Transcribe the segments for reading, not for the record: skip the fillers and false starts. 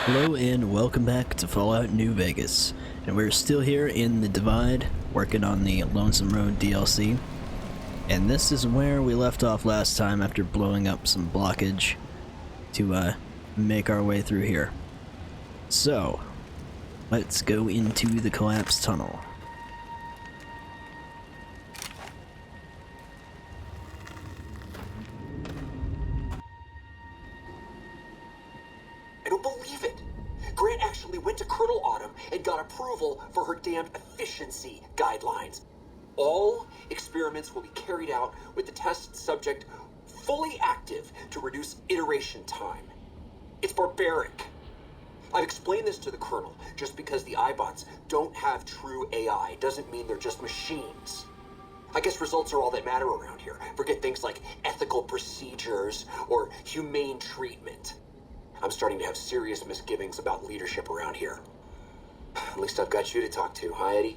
Hello and welcome back to Fallout New Vegas, and we're still here in the Divide, working on the Lonesome Road DLC, and this is where we left off last time after blowing up some blockage to make our way through here. So, let's go into the collapsed tunnel. I don't believe it. Grant actually went to Colonel Autumn and got approval for her damned efficiency guidelines. All experiments will be carried out with the test subject fully active to reduce iteration time. It's barbaric. I've explained this to the Colonel. Just because the iBots don't have true AI doesn't mean they're just machines. I guess results are all that matter around here. Forget things like ethical procedures or humane treatment. I'm starting to have serious misgivings about leadership around here. At least I've got you to talk to, huh, Eddie?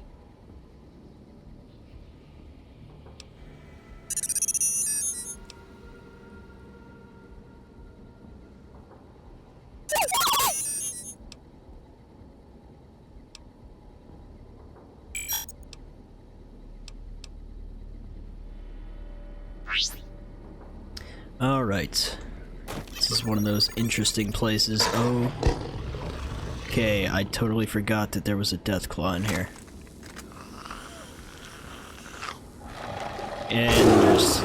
Alright. This is one of those interesting places. Oh. Okay, I totally forgot that there was a Deathclaw in here. And there's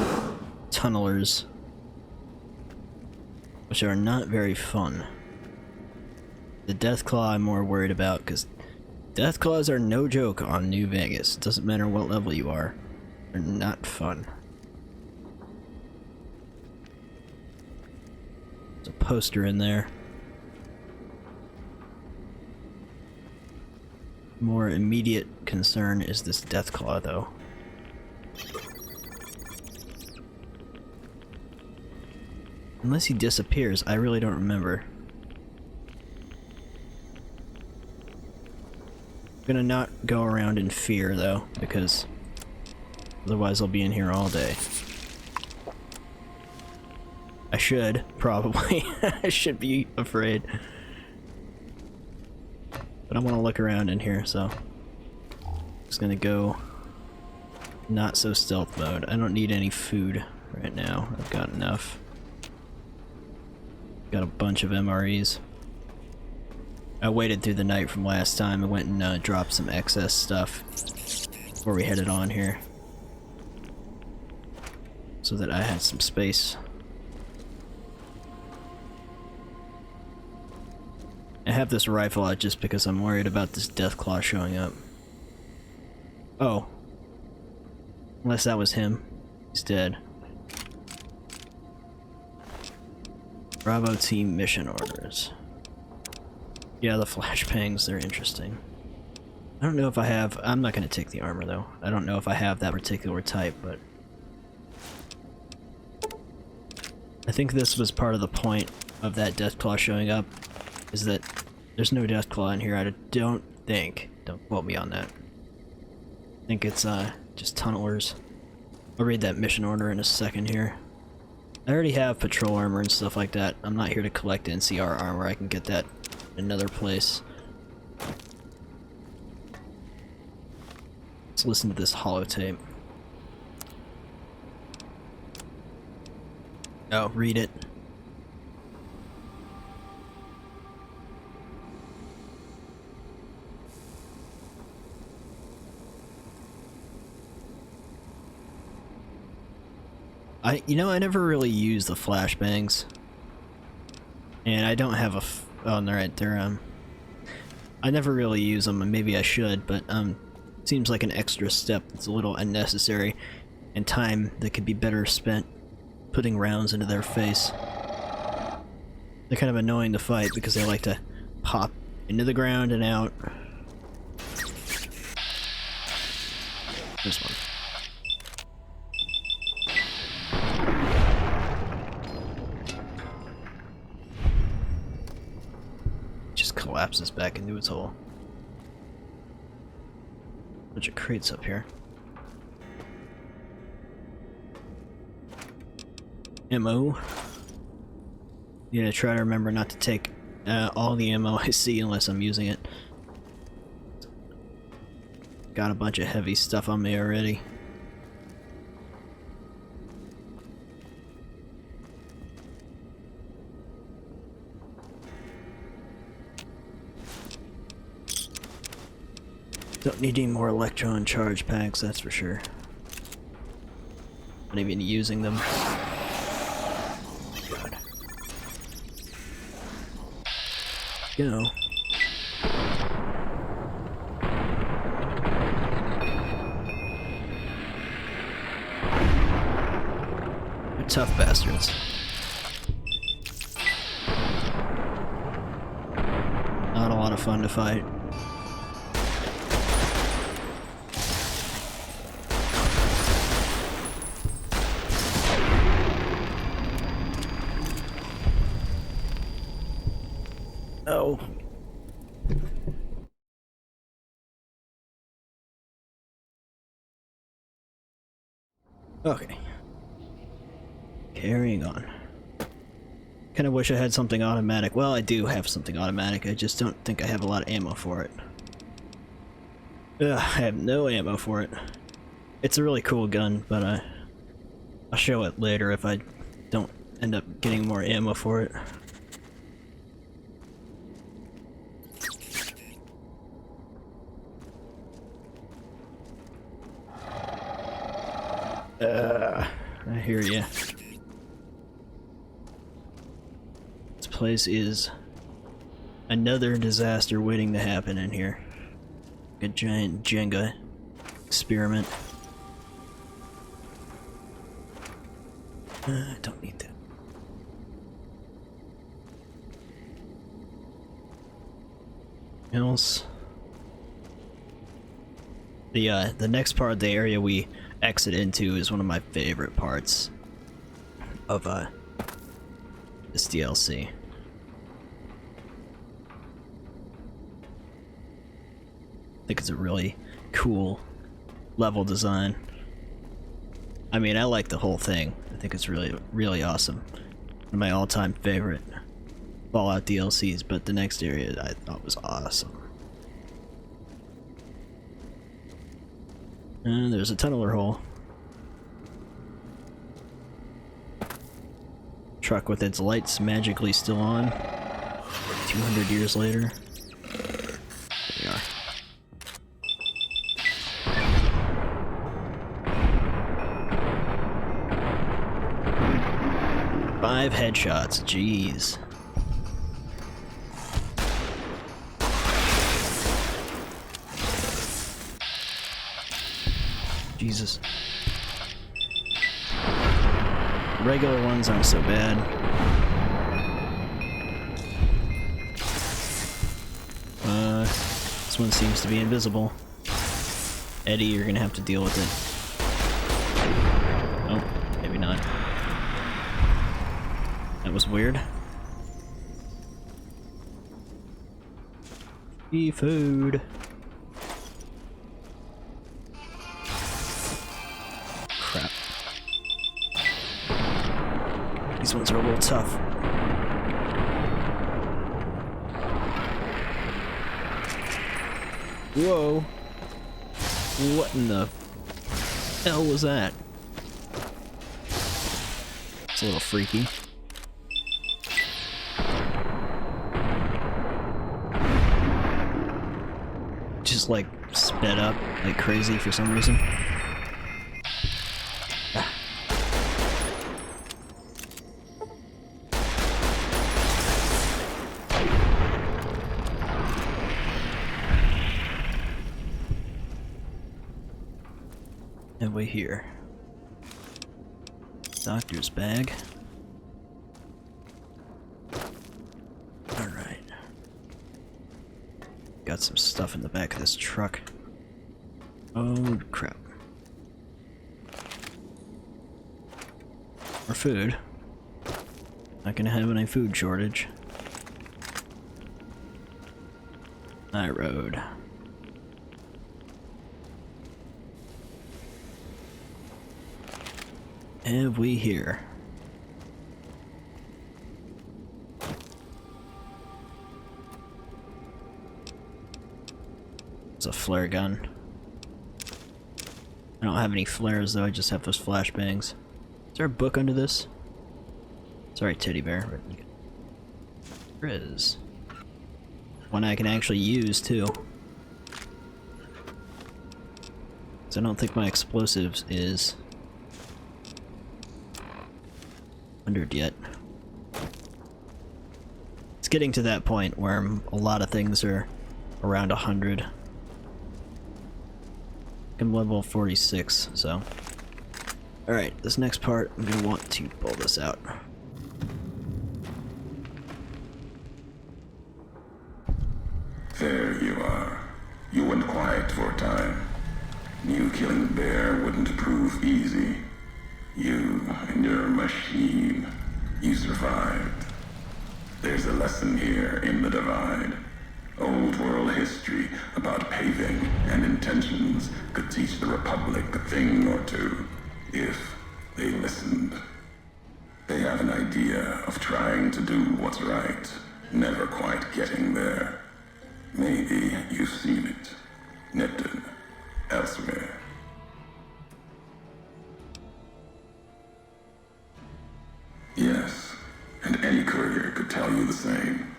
tunnelers, which are not very fun. The Deathclaw I'm more worried about, because Deathclaws are no joke on New Vegas. It doesn't matter what level you are. They're not fun. There's a poster in there. More immediate concern is this Deathclaw, though. Unless he disappears, I really don't remember. I'm gonna not go around in fear, though, because otherwise I'll be in here all day. I should, probably. I should be afraid. But I want to look around in here, so I'm just gonna go not so stealth mode. I don't need any food right now. I've got enough. Got a bunch of MREs. I waited through the night from last time and went and dropped some excess stuff before we headed on here, so that I had some space. I have this rifle out just because I'm worried about this Deathclaw showing up. Oh. Unless that was him. He's dead. Bravo team mission orders. Yeah, the flashbangs, they're interesting. I don't know if I have... I'm not going to take the armor, though. I don't know if I have that particular type, but... I think this was part of the point of that Deathclaw showing up, is that there's no Deathclaw in here. I don't think. Don't quote me on that. I think it's just tunnelers. I'll read that mission order in a second here. I already have patrol armor and stuff like that. I'm not here to collect NCR armor. I can get that in another place. Let's listen to this holotape. Oh, read it. I never really use the flashbangs, and I don't have a oh, right, they're I never really use them, and maybe I should, but seems like an extra step that's a little unnecessary, and time that could be better spent putting rounds into their face. They're kind of annoying to fight because they like to pop into the ground and out. This one. Collapses back into its hole. Bunch of crates up here. Ammo. You gotta try to remember not to take all the ammo I see unless I'm using it. Got a bunch of heavy stuff on me already. Don't need any more electron charge packs, that's for sure. Not even using them. God. Go. They're tough bastards. Not a lot of fun to fight. Oh. Okay. Carrying on. Kinda wish I had something automatic. Well, I do have something automatic, I just don't think I have a lot of ammo for it. Ugh, I have no ammo for it. It's a really cool gun, but I'll show it later if I don't end up getting more ammo for it. I hear ya. This place is another disaster waiting to happen in here. Like a giant Jenga experiment. I don't need that. Else. The next part of the area we exit into is one of my favorite parts of this DLC. I think it's a really cool level design. I mean, I like the whole thing. I think it's really, really awesome. One of my all-time favorite Fallout DLCs, but the next area I thought was awesome. And there's a tunneler hole. Truck with its lights magically still on. 200 years later. There we are. Five headshots, jeez. Jesus. Regular ones aren't so bad. This one seems to be invisible. Eddie, you're gonna have to deal with it. Oh, maybe not. That was weird. Food. Crap. These ones are a little tough. Whoa. What in the hell was that? It's a little freaky. Just like sped up like crazy for some reason. And we here. Doctor's bag. Alright. Got some stuff in the back of this truck. Oh crap. More food. Not gonna have any food shortage. High road. Have we here? It's a flare gun. I don't have any flares though, I just have those flashbangs. Is there a book under this? Sorry, teddy bear. There is. One I can actually use too. So I don't think my explosives is 100 yet. It's getting to that point where a lot of things are around 100. I'm level 46, so. Alright, this next part, I'm gonna want to pull this out. There you are. You went quiet for a time. Knew killing the bear wouldn't prove easy. You and your machine. You survived. There's a lesson here in the Divide. Old world history about paving and intentions could teach the Republic a thing or two, if they listened. They have an idea of trying to do what's right, never quite getting there. Maybe you've seen it. Nipton. Elsewhere. Yes, and any courier could tell you the same.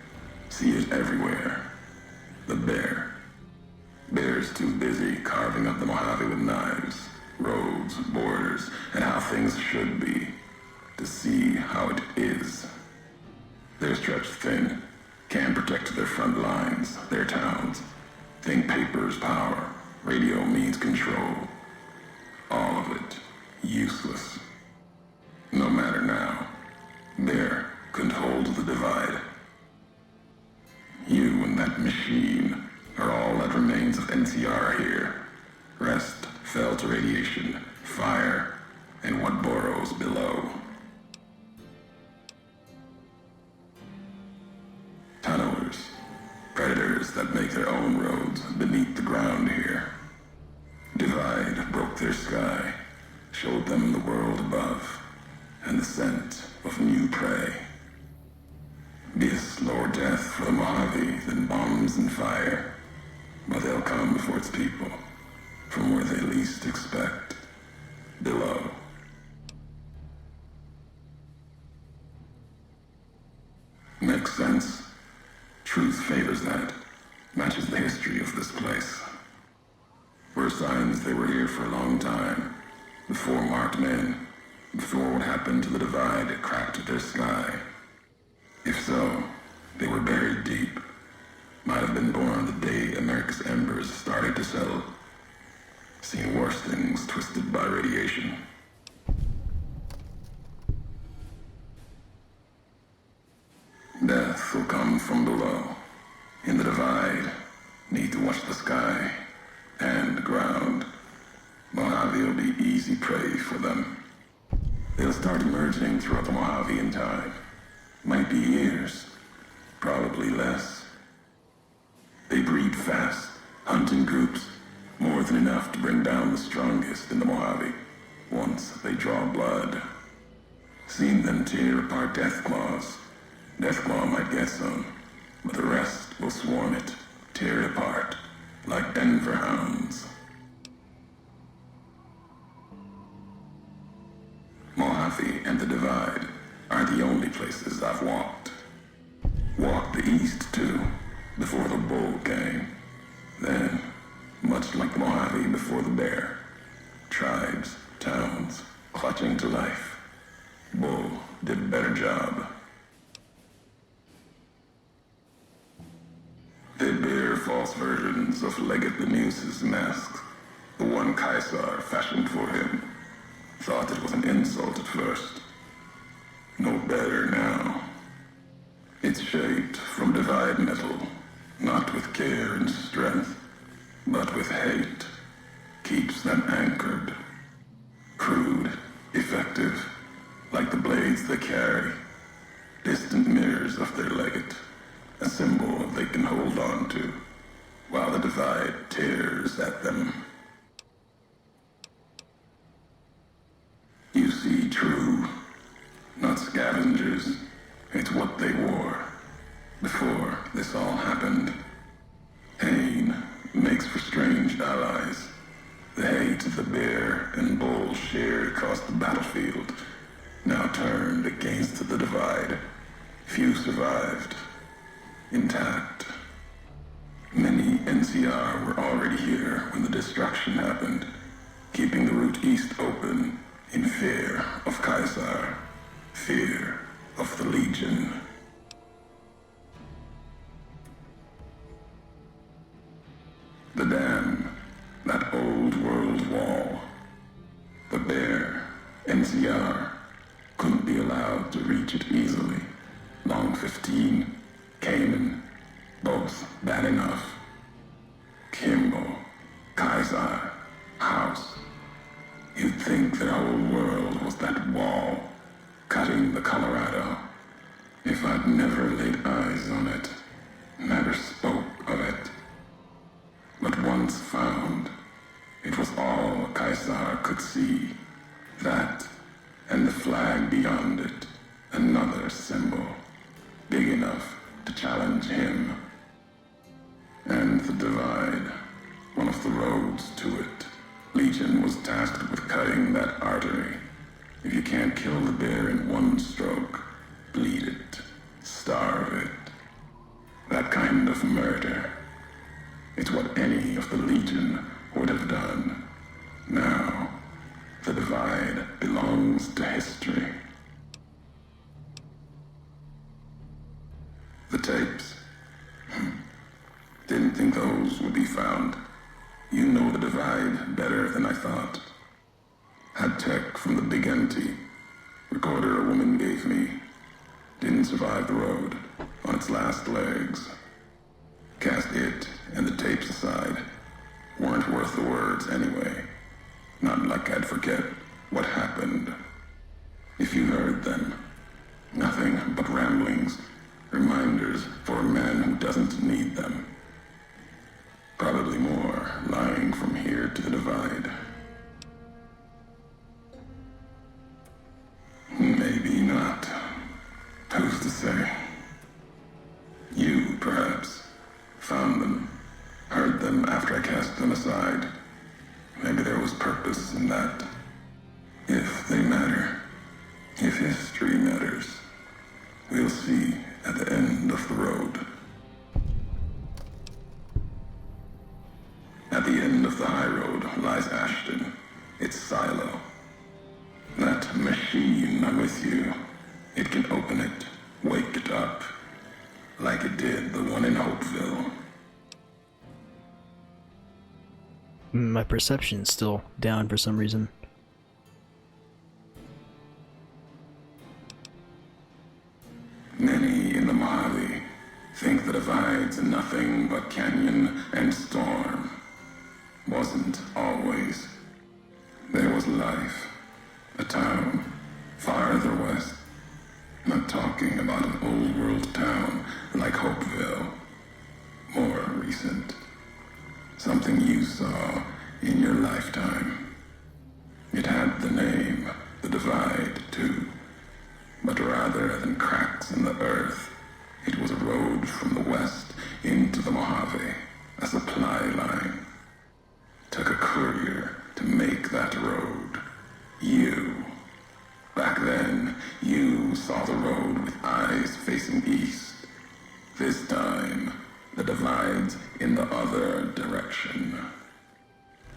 See it everywhere. The bear. Bear's too busy carving up the Mojave with knives, roads, borders, and how things should be, to see how it is. They're stretched thin, can't protect their front lines, their towns. Think paper's power. Radio means control. All of it useless. No matter now. Bear couldn't hold the Divide. You and that machine are all that remains of NCR here. Rest fell to radiation, fire, and what burrows below. Tunnelers. Predators that make their own roads beneath the ground here. Divide broke their sky, showed them the world above, and the scent of new prey. Be a slower death for the Mojave than bombs and fire, but they'll come for its people, from where they least expect, below. Makes sense. Truth favors that, matches the history of this place. Were signs they were here for a long time, before marked men, before what happened to the Divide cracked their sky. If so, they were buried deep. Might have been born the day America's embers started to settle. Seen worse things twisted by radiation. Death will come from below. In the Divide, need to watch the sky and the ground. Mojave will be easy prey for them. They'll start emerging throughout the Mojave in time. Might be years, probably less. They breed fast, hunt in groups, more than enough to bring down the strongest in the Mojave, once they draw blood. Seen them tear apart Deathclaws. Deathclaw might get some, but the rest will swarm it, tear it apart, like Denver hounds. Mojave and the Divide are the only places I've walked. Walked the east, too, before the bull came. Then, much like the Mojave before the bear, tribes, towns, clutching to life. Bull did a better job. They bear false versions of Legate Benuse's masks, the one Caesar fashioned for him. Thought it was an insult at first. No better now. It's shaped from Divide metal, not with care and strength, but with hate. Keeps them anchored. Crude, effective, like the blades they carry. Distant mirrors of their legate, a symbol they can hold on to, while the Divide tears at them. You see true, not scavengers. It's what they wore before this all happened. Pain makes for strength. intact. Many NCR were already here when the destruction happened, keeping the route east open in fear of Caesar, fear of the Legion. The dam, that old world wall, the bear, NCR, couldn't be allowed to reach it easily. Long 15, Cayman, both bad enough. Kimball, Kaiser, House. You'd think their whole world was that wall, cutting the Colorado. If I'd never laid eyes on it, never spoke of it. But once found, it was all Kaiser could see. That, and the flag beyond it, another symbol, big enough to challenge him. And the divide, one of the roads to it. Legion was tasked with cutting that artery. If you can't kill the bear in one stroke, bleed it, starve it. That kind of murder. It's what any of the Legion would have done. Now, the divide belongs to history. The tapes. Didn't think those would be found. You know the divide better than I thought. Had tech from the big empty. Recorder a woman gave me. Didn't survive the road, on its last legs. Cast it and the tapes aside. Weren't worth the words anyway. Not like I'd forget what happened. If you heard them. Nothing but ramblings. Reminders for a man who doesn't need them. Probably more lying from here to the divide. Maybe not. Who's to say? You, perhaps, found them, heard them after I cast them aside. Maybe there was purpose in that. If they matter, if history matters, we'll see at the end of the road. At the end of the high road lies Ashton, its silo. That machine I'm with you, it can open it, wake it up, like it did the one in Hopeville. My perception's still down for some reason. Many in the Mojave think the divide's nothing but canyon and storm. Wasn't always. There was life. A town farther west. Not talking about an old world town like Hopeville. More recent. Something you saw in your lifetime. It had the name, the divide, too. But rather than cracks in the earth, it was a road from the west into the Mojave, a supply line. Took a courier to make that road. You. Back then, you saw the road with eyes facing east. This time, the divide's in the other direction.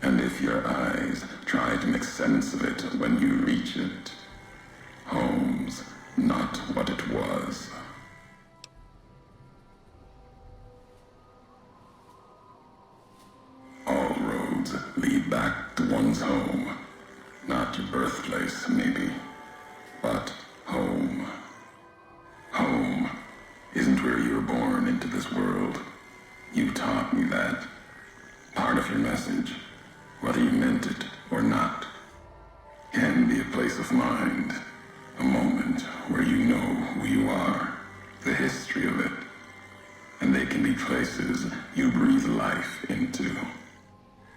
And if your eyes try to make sense of it when you reach it, home's not what it was. All roads lead back to one's home. Not your birthplace, maybe, but home. Home isn't where you were born into this world. You taught me that. Part of your message, whether you meant it or not, can be a place of mind. A moment where you know who you are, the history of it. And they can be places you breathe life into.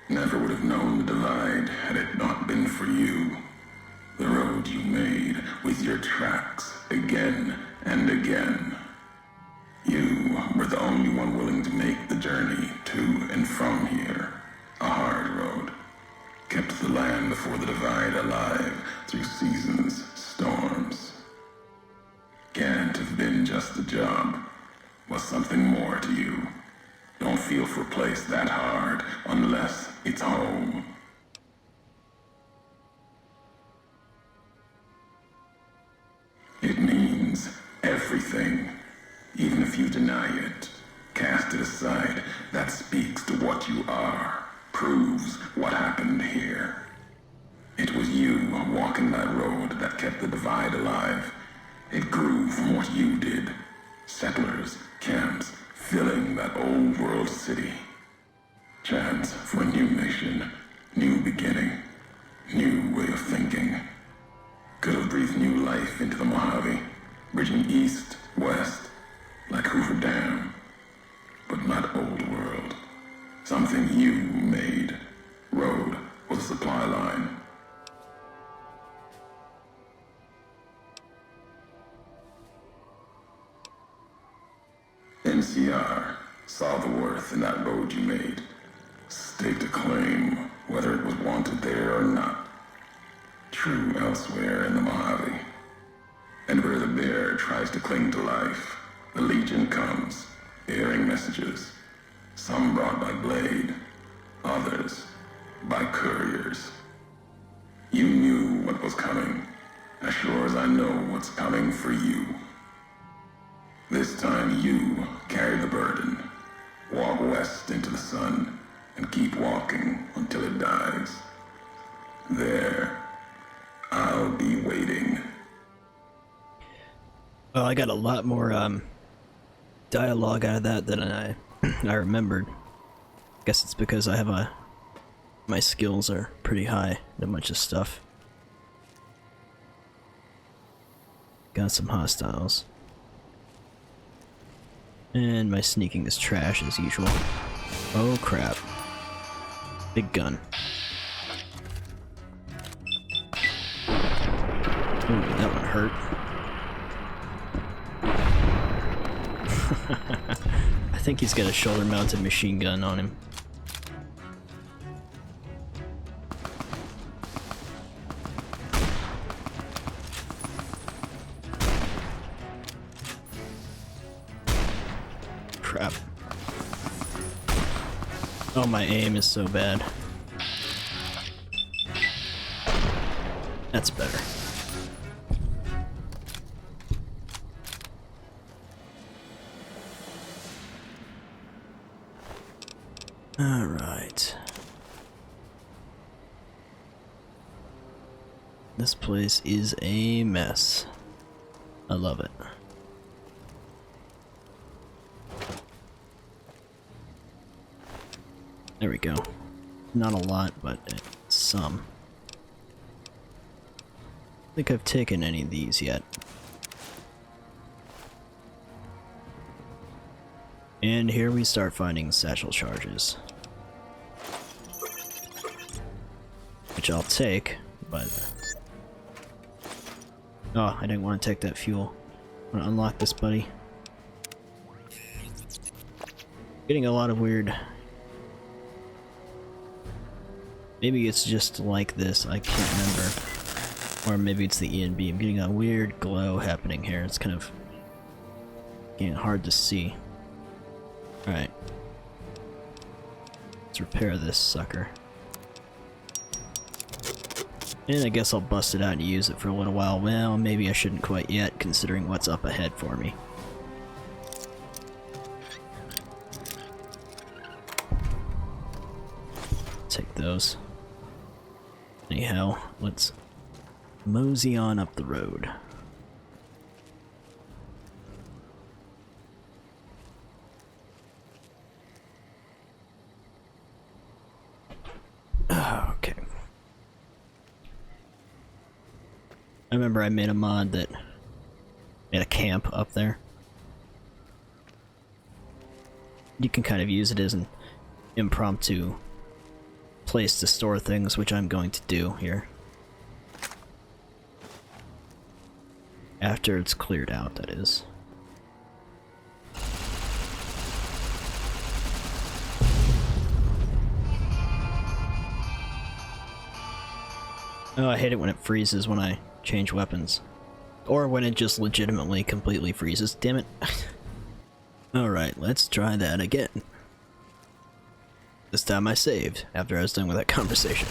Never would have known the divide had it not been for you. The road you made with your tracks again and again. You were the only one willing to make the journey to and from here. A hard road. Kept the land before the divide alive through seasons, storms. Can't have been just a job. Was was something more to you. Don't feel for a place that hard unless it's home. It means everything. Even if you deny it, cast it aside, that speaks to what you are, proves what happened here. It was you walking that road that kept the divide alive. It grew from what you did. Settlers, camps, filling that old world city. Chance for a new mission, new beginning, new way of thinking. Could have breathed new life into the Mojave, bridging east, west, like Hoover Dam. But not old world. Something you made. Road was a supply line. NCR saw the worth in that road you made. Staked a claim, whether it was wanted there or not. True elsewhere in the Mojave. And where the bear tries to cling to life, the Legion comes, bearing messages. Some brought by blade, others by couriers. You knew what was coming, as sure as I know what's coming for you. This time you carry the burden. Walk west into the sun, and keep walking until it dies. There, I'll be waiting. Well, I got a lot more dialogue out of that than I remembered. Guess it's because I have my skills are pretty high in a bunch of stuff. Got some hostiles. And my sneaking is trash as usual. Oh crap. Big gun. Ooh, that one hurt. I think he's got a shoulder-mounted machine gun on him. Crap. Oh, my aim is so bad. That's better. Alright. This place is a mess. I love it. There we go. Not a lot, but some. I think I've taken any of these yet. And here we start finding satchel charges. Which I'll take, but... Oh, I didn't want to take that fuel. I want to unlock this, buddy. Getting a lot of weird... Maybe it's just like this, I can't remember. Or maybe it's the ENB. I'm getting a weird glow happening here. It's kind of getting hard to see. Alright. Let's repair this sucker. And I guess I'll bust it out and use it for a little while. Well, maybe I shouldn't quite yet, considering what's up ahead for me. Take those. Anyhow, let's mosey on up the road. Okay. I remember I made a mod that made a camp up there. You can kind of use it as an impromptu place to store things, which I'm going to do here. After it's cleared out, that is. Oh, I hate it when it freezes when I change weapons. Or when it just legitimately completely freezes. Damn it. Alright, let's try that again. This time I saved after I was done with that conversation.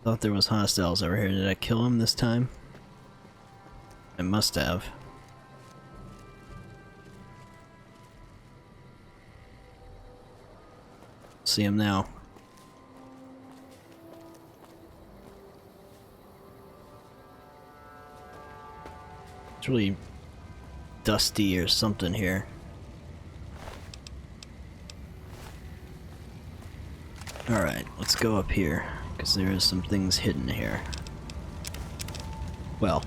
Thought there was hostiles over here. Did I kill him this time? I must have. See him now. It's really dusty or something here. Alright, let's go up here, because there is some things hidden here. Well,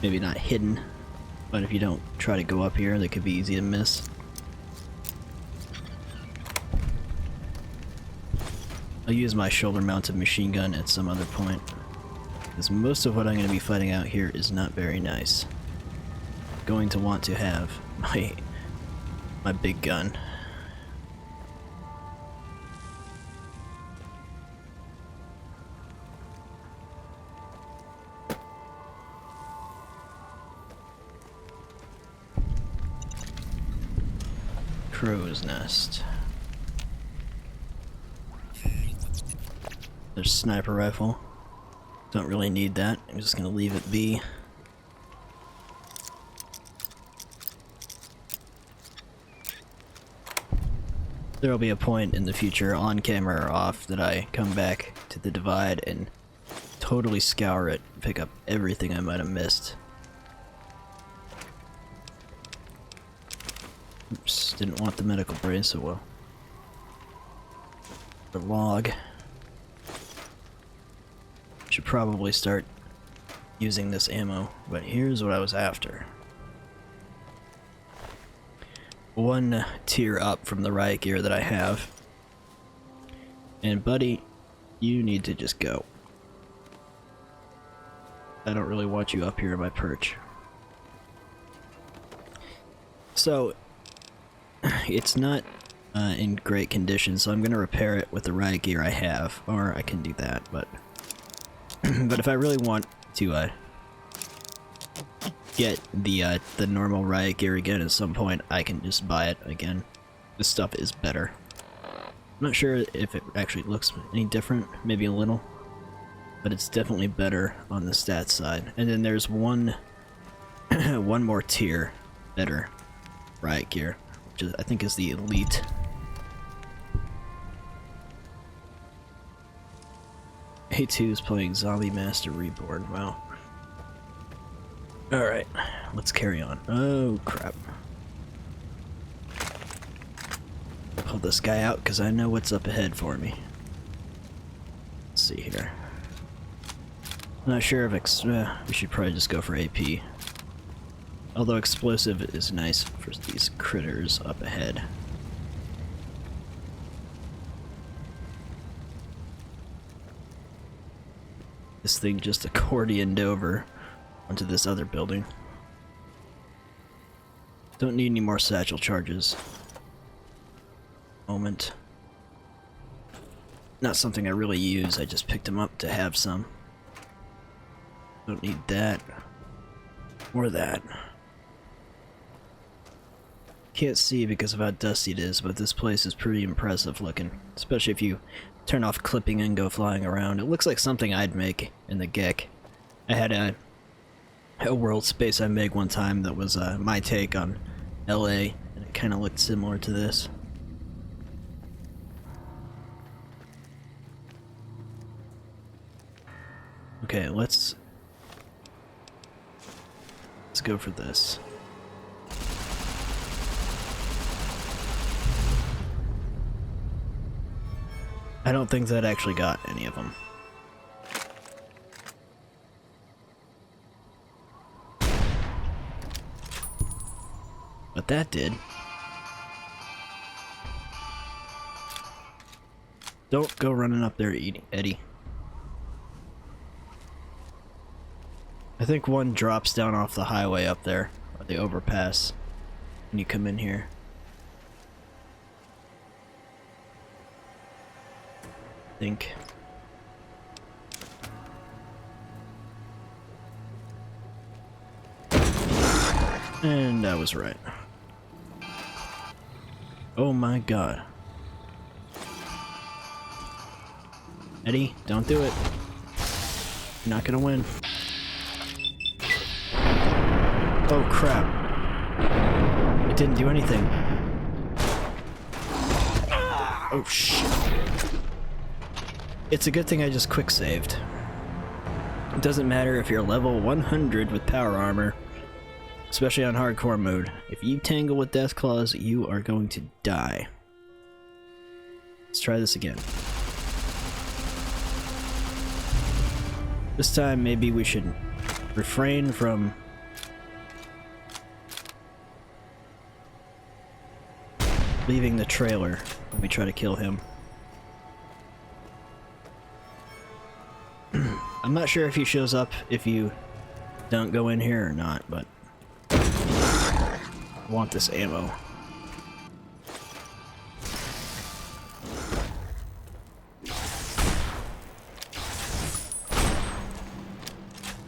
maybe not hidden, but if you don't try to go up here, they could be easy to miss. I'll use my shoulder-mounted machine gun at some other point, because most of what I'm going to be fighting out here is not very nice. I'm going to want to have my big gun. Crow's nest. There's sniper rifle. Don't really need that. I'm just gonna leave it be. There'll be a point in the future, on camera or off, that I come back to the Divide and totally scour it, pick up everything I might have missed. Oops, didn't want the medical brace so well. The log. Should probably start using this ammo, but here's what I was after. One tier up from the riot gear that I have. And buddy, you need to just go. I don't really want you up here in my perch. So, it's not in great condition, so I'm gonna repair it with the riot gear I have, or I can do that, but but if I really want to get the normal riot gear again at some point, I can just buy it again. This stuff is better. I'm not sure if it actually looks any different, maybe a little, but it's definitely better on the stats side. And then there's one one more tier better riot gear, which is, I think is the elite. A2 is playing Zombie Master Reborn. Wow. Alright, let's carry on. Oh crap. Pull this guy out because I know what's up ahead for me. Let's see here. Not sure if we should probably just go for AP. Although explosive is nice for these critters up ahead. This thing just accordioned over onto this other building. Don't need any more satchel charges. Moment. Not something I really use, I just picked them up to have some. Don't need that. Or that. Can't see because of how dusty it is, but this place is pretty impressive looking. Especially if you turn off clipping and go flying around. It looks like something I'd make in the GEC. I had a world space I made one time that was my take on LA, and it kind of looked similar to this. Okay, let's go for this. I don't think that actually got any of them. But that did. Don't go running up there, Eddie. I think one drops down off the highway up there, or the overpass, when you come in here. I think. And I was right. Oh my god. Eddie, don't do it. You're not gonna win. Oh crap. It didn't do anything. Oh shit. It's a good thing I just quick saved. It doesn't matter if you're level 100 with power armor, especially on hardcore mode. If you tangle with death claws, you are going to die. Let's try this again. This time maybe we should refrain from leaving the trailer when we try to kill him. I'm not sure if he shows up if you don't go in here or not, but I want this ammo.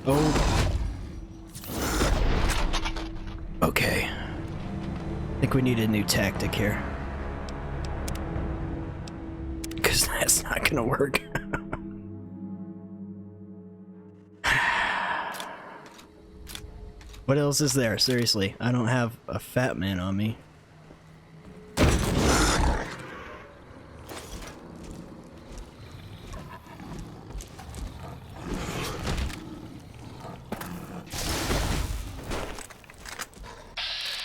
Oh. Okay. I think we need a new tactic here. Because that's not gonna work. What else is there? Seriously, I don't have a fat man on me.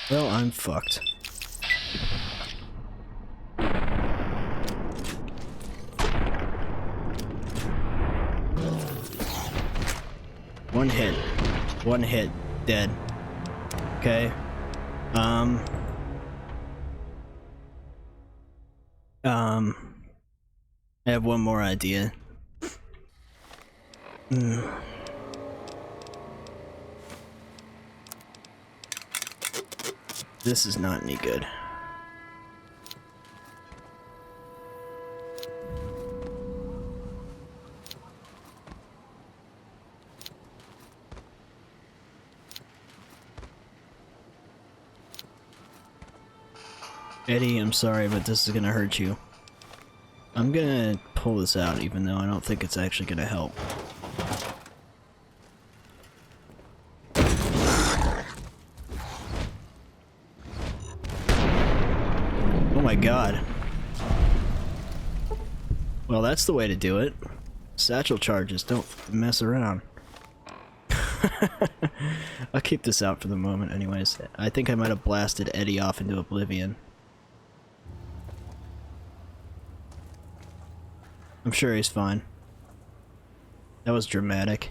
Well, I'm fucked. One hit. One hit. Dead. Okay. I have one more idea. This is not any good. Eddie, I'm sorry, but this is gonna hurt you. I'm gonna pull this out, even though I don't think it's actually gonna help. Oh my god. Well, that's the way to do it. Satchel charges, don't mess around. I'll keep this out for the moment anyways. I think I might have blasted Eddie off into oblivion. I'm sure he's fine. That was dramatic.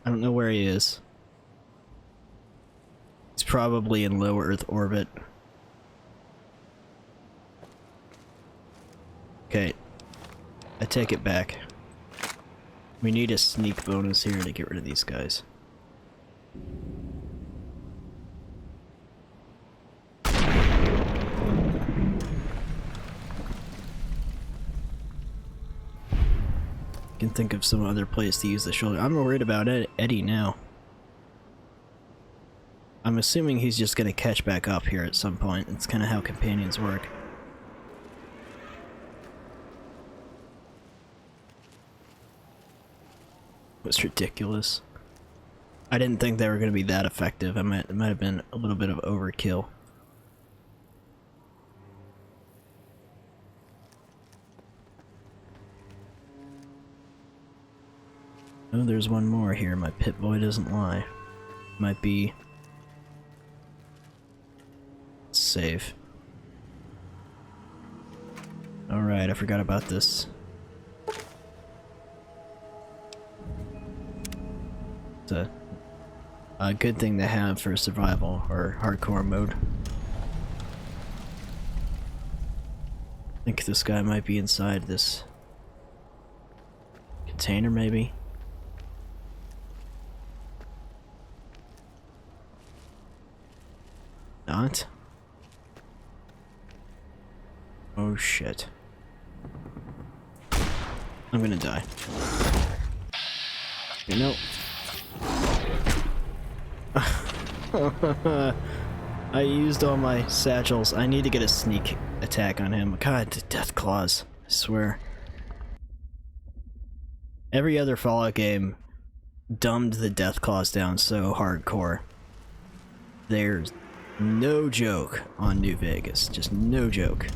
I don't know where he is. He's probably in low Earth orbit. Okay. I take it back. We need a sneak bonus here to get rid of these guys. Can think of some other place to use the shoulder. I'm worried about Eddie now. I'm assuming he's just gonna catch back up here at some point. It's kind of how companions work. It's ridiculous. I didn't think they were gonna be that effective. It might have been a little bit of overkill. Oh, there's one more here. My pit boy doesn't lie. Might be... save. Alright, I forgot about this. It's a good thing to have for survival or hardcore mode. I think this guy might be inside this container, maybe. not. Oh shit. I'm gonna die. You know. I used all my satchels. I need to get a sneak attack on him. God, the death claws. I swear. Every other Fallout game dumbed the death claws down so hardcore. There's no joke on New Vegas. Just no joke.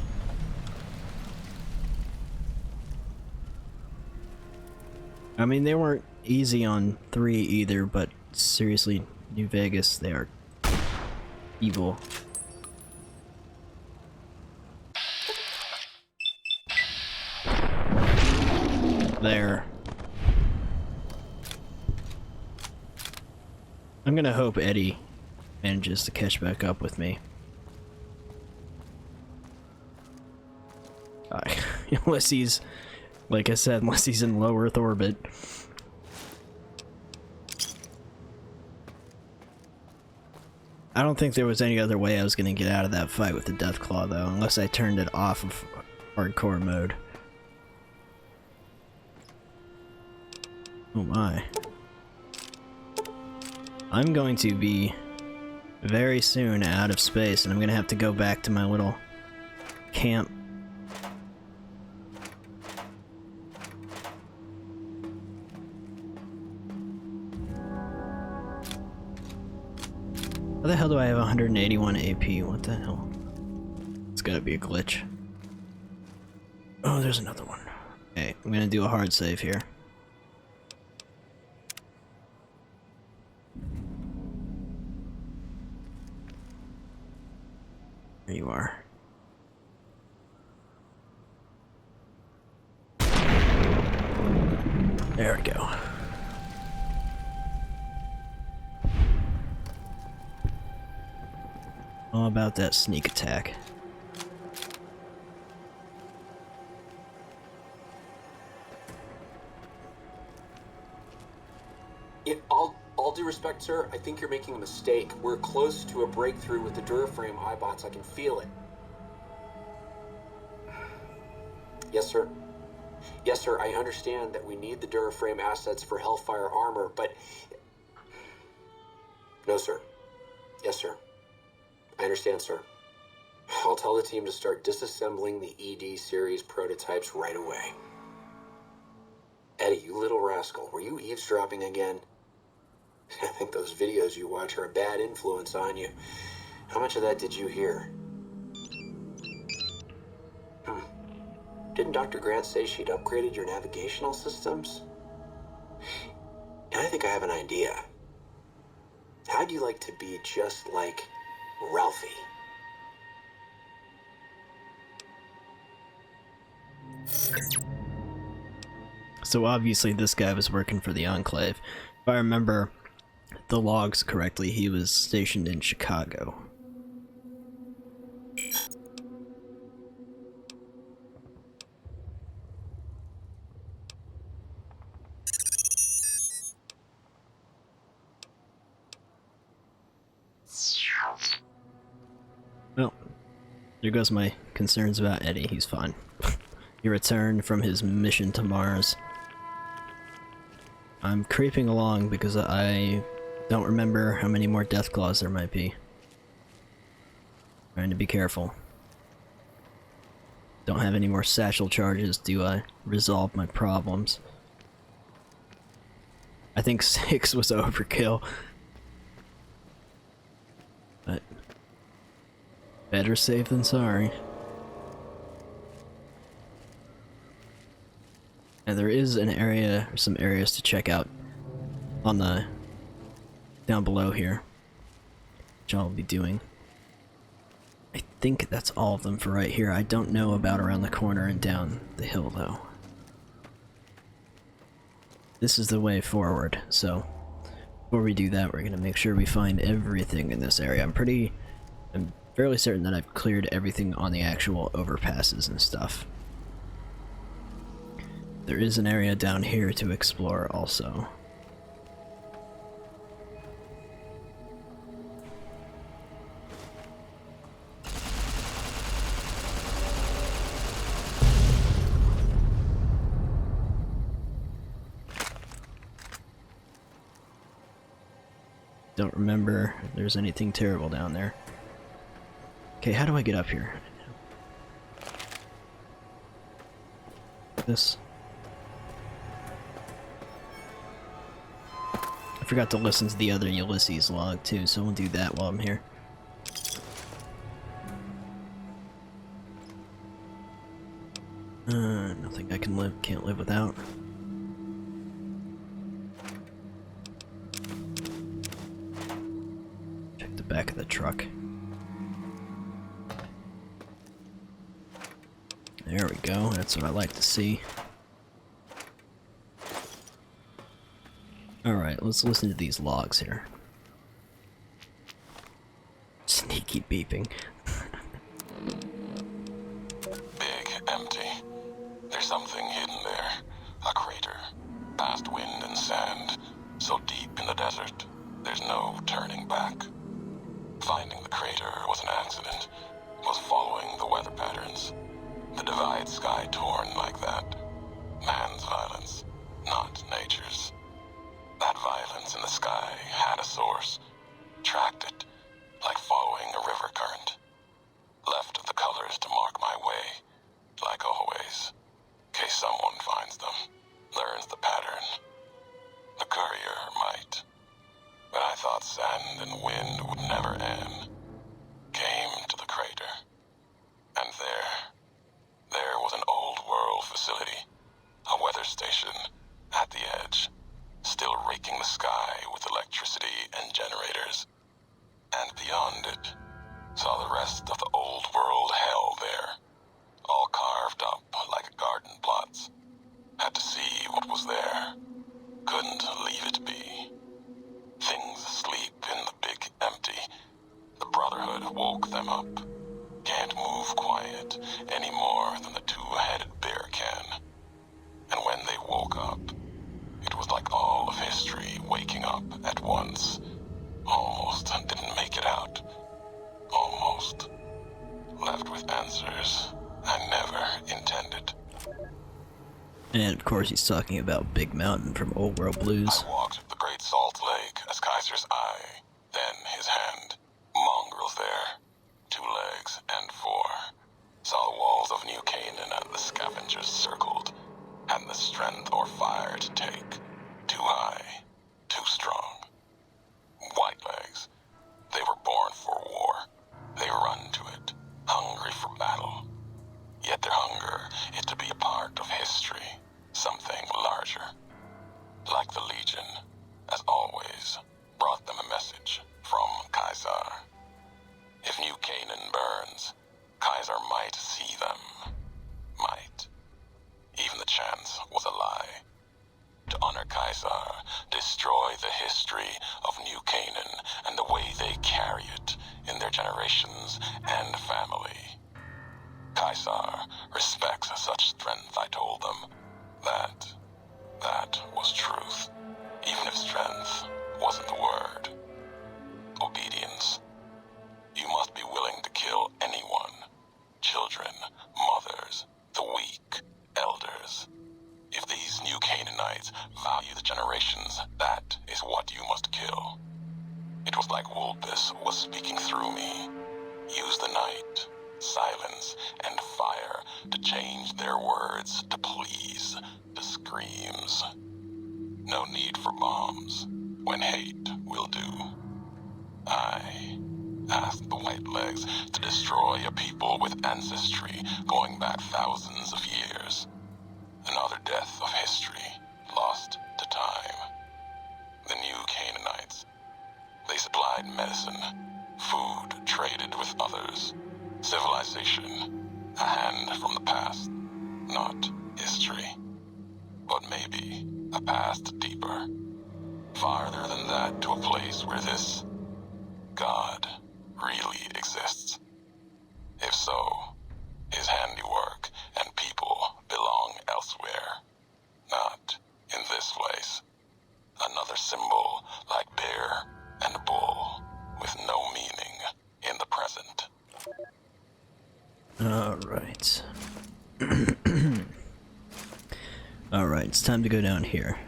I mean, they weren't easy on 3 either, but seriously, New Vegas, they are evil. There. I'm gonna hope Eddie manages to catch back up with me. Unless he's, like I said, unless he's in low Earth orbit. I don't think there was any other way I was gonna get out of that fight with the Deathclaw though, unless I turned it off of hardcore mode. Oh my. I'm going to be very soon out of space, and I'm gonna have to go back to my little camp. How the hell do I have 181 AP? What the hell? It's gotta be a glitch. Oh, there's another one. Okay, I'm gonna do a hard save here. There you are. There we go. All about that sneak attack. In all due respect, sir, I think you're making a mistake. We're close to a breakthrough with the Duraframe iBots. I can feel it. Yes, sir. Yes, sir, I understand that we need the Duraframe assets for Hellfire armor, but... No, sir. Yes, sir. I understand, sir. I'll tell the team to start disassembling the ED series prototypes right away. Eddie, you little rascal, were you eavesdropping again? I think those videos you watch are a bad influence on you. How much of that did you hear? Didn't Dr. Grant say she'd upgraded your navigational systems? And I think I have an idea. How'd you like to be just like Ralphie? So obviously this guy was working for the Enclave. If I remember the logs correctly, he was stationed in Chicago. Well, there goes my concerns about Eddie. He's fine. He returned from his mission to Mars. I'm creeping along because I don't remember how many more Deathclaws there might be. Trying to be careful. Don't have any more satchel charges do I resolve my problems. I think 6 was overkill. But better safe than sorry. And there is an area, or some areas to check out on the down below here, which I'll be doing. I think that's all of them for right here. I don't know about around the corner and down the hill though. This is the way forward, so before we do that, we're gonna make sure we find everything in this area. I'm fairly certain that I've cleared everything on the actual overpasses and stuff. There is an area down here to explore also. don't remember if there's anything terrible down there. Okay, how do I get up here? This. I forgot to listen to the other Ulysses log too, so we'll do that while I'm here. Nothing I can't live without. Check the back of the truck. There we go, that's what I like to see. Alright, let's listen to these logs here. Sneaky beeping. Big, empty. There's something hidden there. A crater. Past wind and sand. So deep in the desert, there's no turning back. Finding the crater was an accident. Was following the weather patterns. The divide sky torn like that. Man's violence, not nature's. That violence in the sky had a source. Tracked it, like following a river current. Left the colors to mark my way, like always. In case someone finds them, learns the pattern. The courier might. But I thought sand and wind would never end. Came to the crater. And there was an old world facility. A weather station at the edge. Still raking the sky with electricity and generators. And beyond it, saw the rest of the old world hell there. All carved up like garden plots. Had to see what was there. Couldn't leave it be. Things asleep in the big empty. The Brotherhood woke them up. Can't move quiet any more than the two-headed bear can. And when they woke up, it was like all of history waking up at once. Almost didn't make it out. Almost. Left with answers I never intended. And of course he's talking about Big Mountain from Old World Blues. I walked the Great Salt Lake as Kaiser's eye, then his hand. Mongrels there. 2 legs and 4. Saw the walls of New Canaan and the scavengers circled. Hadn't the strength or fire to take. Too high. Too strong. White legs. They were born for war. They run to it. Hungry for battle. Yet their hunger is to be a part of history. Something larger. Like the Legion, as always, brought them a message from Kaiser. If New Canaan burns, Kaiser might see them. Might. Even the chance was a lie. To honor Kaiser, destroy the history of New Canaan and the way they carry it in their generations and family. Kaiser respects such strength, I told them. That was truth. Even if strength wasn't the word. Obedience. You must be willing to kill anyone. Children, mothers, the weak, elders. If these New Canaanites value the generations, that is what you must kill. It was like Ulysses was speaking through me. Use the night, silence, and fire to change their words to please, to screams. No need for bombs, when hate will do. I asked the White Legs to destroy a people with ancestry going back thousands of years. Another death of history, lost to time. The New Canaanites. They supplied medicine, food traded with others, civilization, a hand from the past, not history. But maybe a past deeper, farther than that, to a place where this God really exists. If so, his handiwork and people belong elsewhere, not in this place. Another symbol like bear and bull, with no meaning in the present. Alright. Alright, it's time to go down here.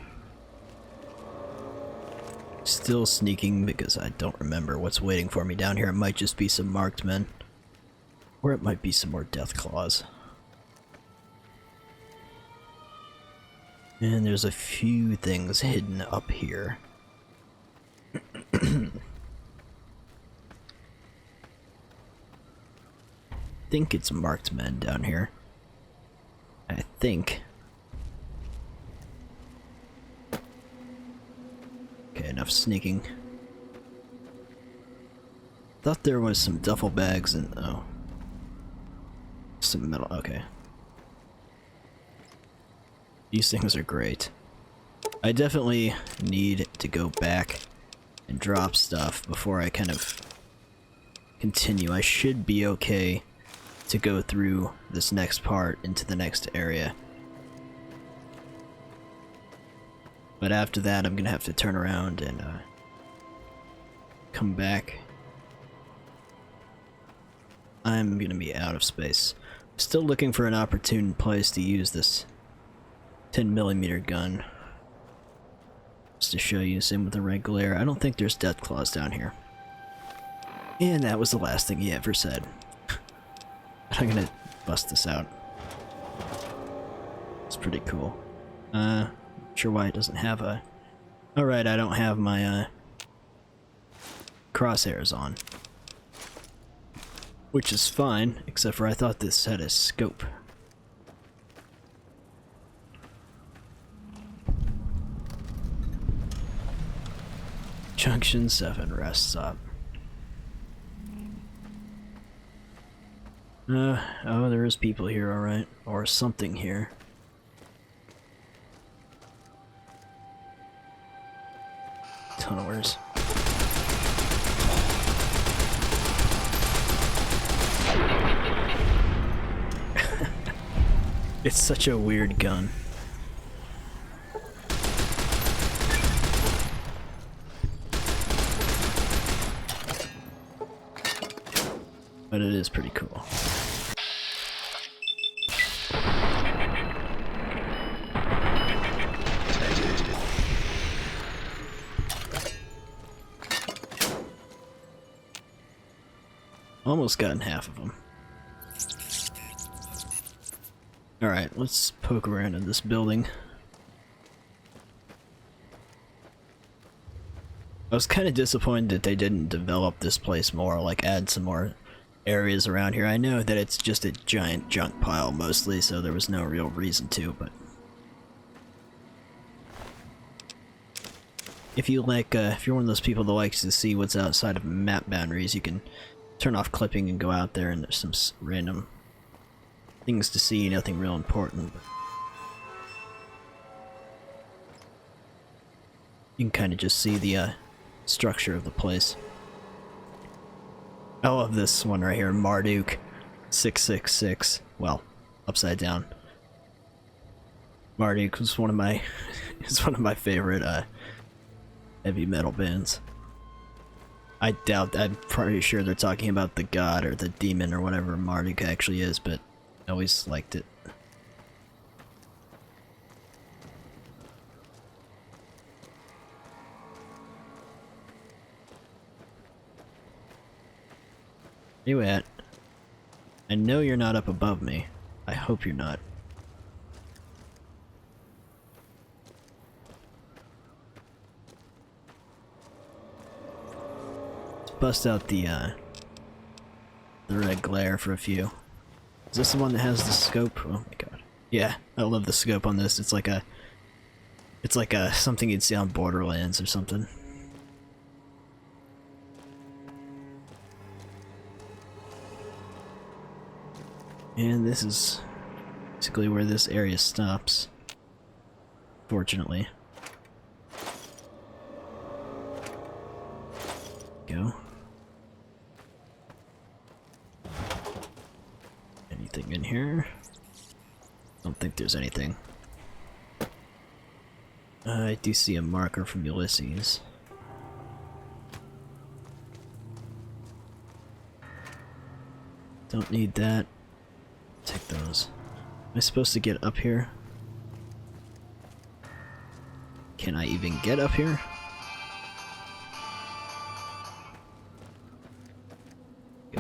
Still sneaking because I don't remember what's waiting for me down here. It might just be some marked men. Or it might be some more death claws. And there's a few things hidden up here. I think it's marked men down here. I think. Okay, enough sneaking. Thought there was some duffel bags and oh. Some metal, okay. These things are great. I definitely need to go back and drop stuff before I kind of continue. I should be okay to go through this next part into the next area. But after that, I'm gonna have to turn around and come back. I'm gonna be out of space. Still looking for an opportune place to use this 10mm gun. Just to show you, same with the red glare. I don't think there's death claws down here. And that was the last thing he ever said. I'm gonna bust this out. It's pretty cool. Not sure why it doesn't have a... Alright, I don't have my crosshairs on. Which is fine, except for I thought this had a scope. Junction 7 rest stop. Oh, there is people here, alright. Or something here. Tunnelers. It's such a weird gun. But it is pretty cool. Almost gotten half of them. Alright, let's poke around in this building. I was kind of disappointed that they didn't develop this place more, like add some more areas around here. I know that it's just a giant junk pile mostly, so there was no real reason to, but... If you like, if you're one of those people that likes to see what's outside of map boundaries, you can turn off clipping and go out there and there's some random things to see, nothing real important. But you can kind of just see the structure of the place. I love this one right here, Marduk 666. Well, upside down. Marduk was one of my is one of my favorite heavy metal bands. I doubt, I'm pretty sure they're talking about the god or the demon or whatever Marduk actually is, but I always liked it. Where you at? I know you're not up above me. I hope you're not. Let's bust out the red glare for a few. Is this the one that has the scope? Oh my god. Yeah, I love the scope on this. It's like a something you'd see on Borderlands or something. And this is basically where this area stops. Fortunately. Go. Anything in here? Don't think there's anything. I do see a marker from Ulysses. Don't need that. Take those. Am I supposed to get up here? Can I even get up here?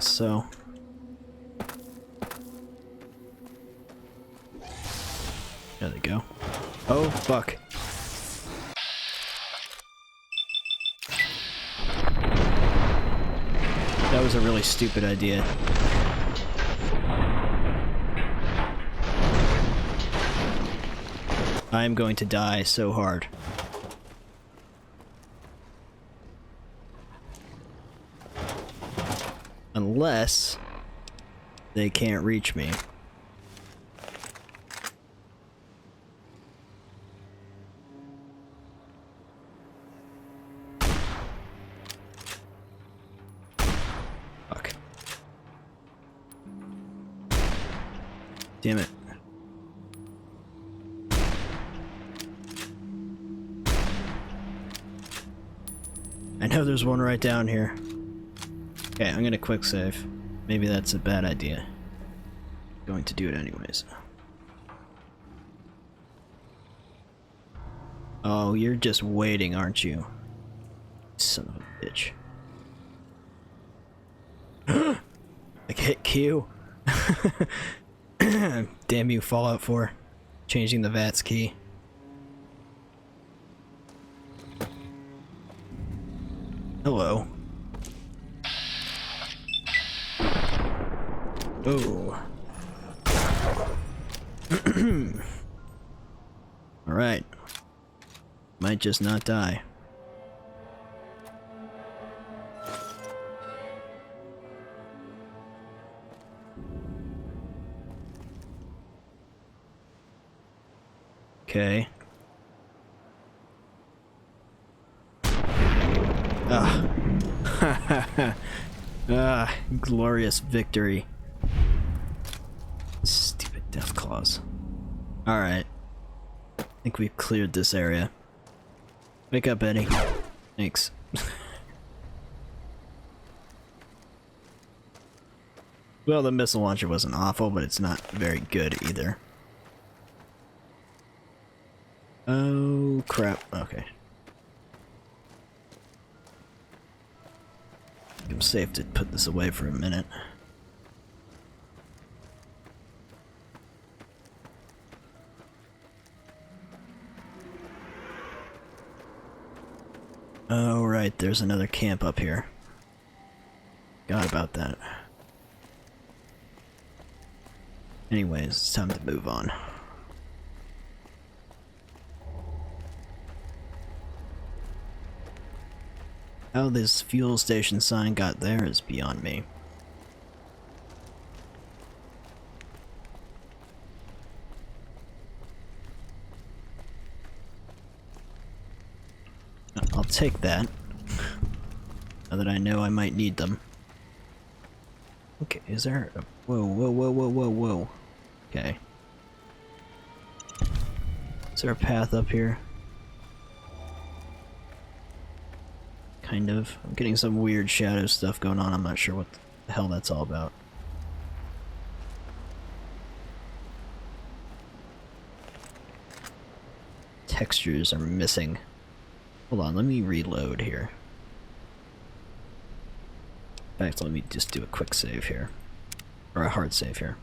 guess so. There they go. Oh, fuck. That was a really stupid idea. I am going to die so hard. Unless they can't reach me. Fuck. Damn it. I know there's one right down here. Okay, I'm gonna quick save. Maybe that's a bad idea. Going to do it anyways. Oh, you're just waiting, aren't you? Son of a bitch. Like, hit Q. Damn you, Fallout 4. Changing the VATS key. Hello. Oh. Alright. Might just not die. Okay. Ah. Ah, glorious victory. Stupid death claws. Alright. I think we've cleared this area. Wake up, Eddie. Thanks. Well, the missile launcher wasn't awful, but it's not very good either. Oh, crap. Okay. I'm safe to put this away for a minute. Oh, right, there's another camp up here. Forgot about that. Anyways, it's time to move on. How this fuel station sign got there is beyond me. I'll take that. Now that I know I might need them. Okay, is there a... Whoa, whoa, whoa, whoa, whoa, whoa. Okay. Is there a path up here? Kind of. I'm getting some weird shadow stuff going on. I'm not sure what the hell that's all about. Textures are missing. Hold on, let me reload here. In fact, let me just do a quick save here. Or a hard save here.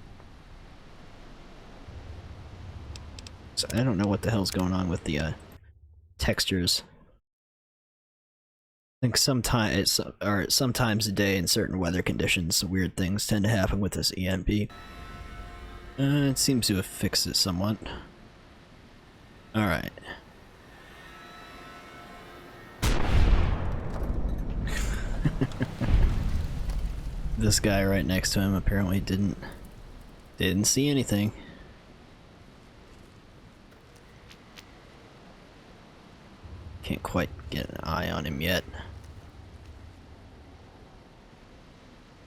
So I don't know what the hell's going on with the textures. I think sometimes a day in certain weather conditions, weird things tend to happen with this EMP. It seems to have fixed it somewhat. Alright. This guy right next to him apparently didn't see anything. Can't quite get an eye on him yet.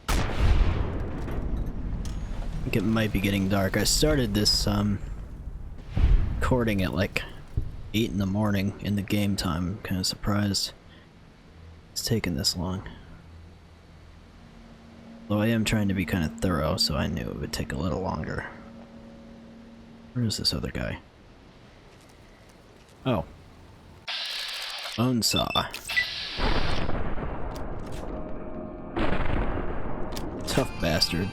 I think it might be getting dark. I started this recording at like 8 in the morning in the game time. I'm kind of surprised it's taken this long. Though I am trying to be kind of thorough, so I knew it would take a little longer. Where is this other guy? Oh. Bone saw. Tough bastard.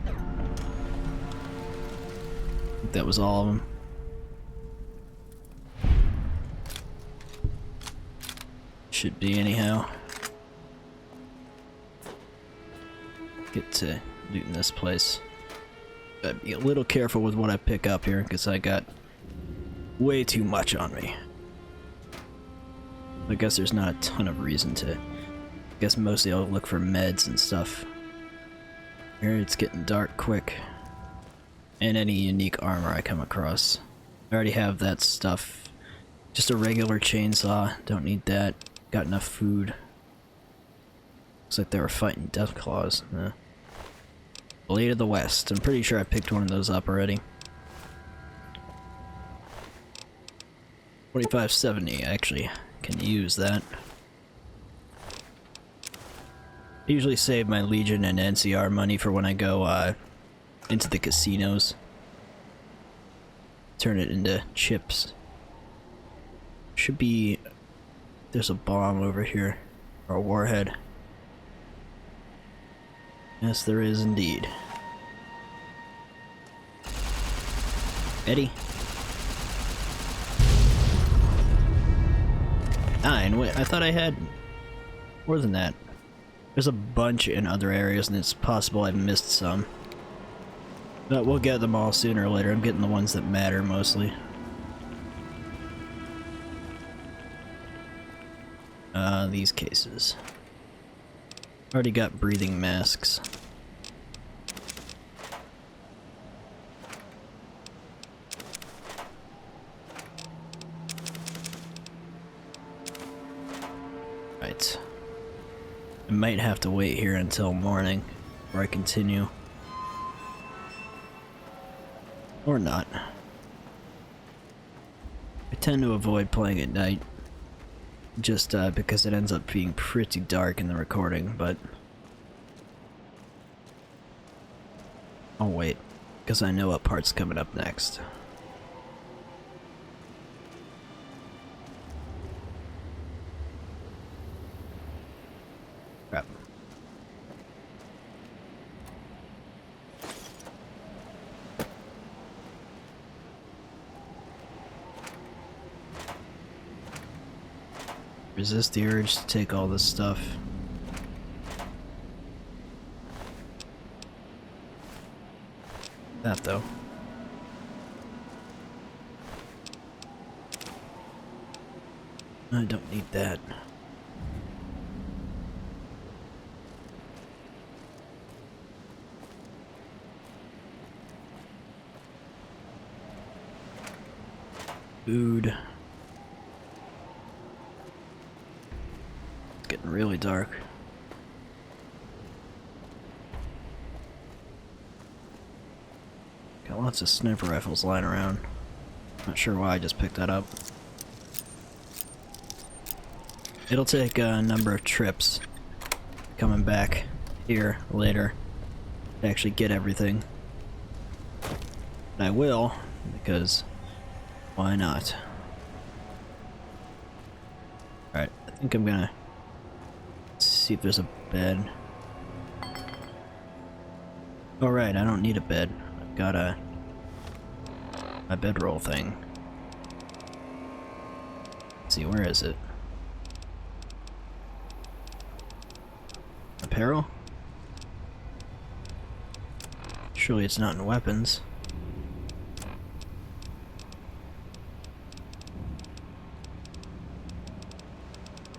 I think that was all of them. Should be anyhow. Get to looting this place. Gotta be a little careful with what I pick up here, because I got way too much on me. I guess there's not a ton of reason to. I guess mostly I'll look for meds and stuff. Here it's getting dark quick. And any unique armor I come across. I already have that stuff. Just a regular chainsaw, don't need that. Got enough food. Looks like they were fighting death claws. Blade of the West. I'm pretty sure I picked one of those up already. 4570, I actually can use that. I usually save my Legion and NCR money for when I go into the casinos. Turn it into chips. Should be... There's a bomb over here. Or a warhead. Yes, there is indeed. Eddie. 9. Wait, I thought I had more than that. There's a bunch in other areas, and it's possible I've missed some. But we'll get them all sooner or later. I'm getting the ones that matter mostly. These cases. Already got breathing masks. Right. I might have to wait here until morning before I continue. Or not. I tend to avoid playing at night. Just because it ends up being pretty dark in the recording, but... I'll wait, because I know what part's coming up next. Crap. Resist the urge to take all this stuff. That though. I don't need that. Food. It's getting really dark. Got lots of sniper rifles lying around. Not sure why I just picked that up. It'll take a number of trips coming back here later to actually get everything. And I will, because why not? Alright, I think I'm gonna see if there's a bed. Alright, I don't need a bed. I've got my bedroll thing. Let's see, where is it? Apparel? Surely it's not in weapons.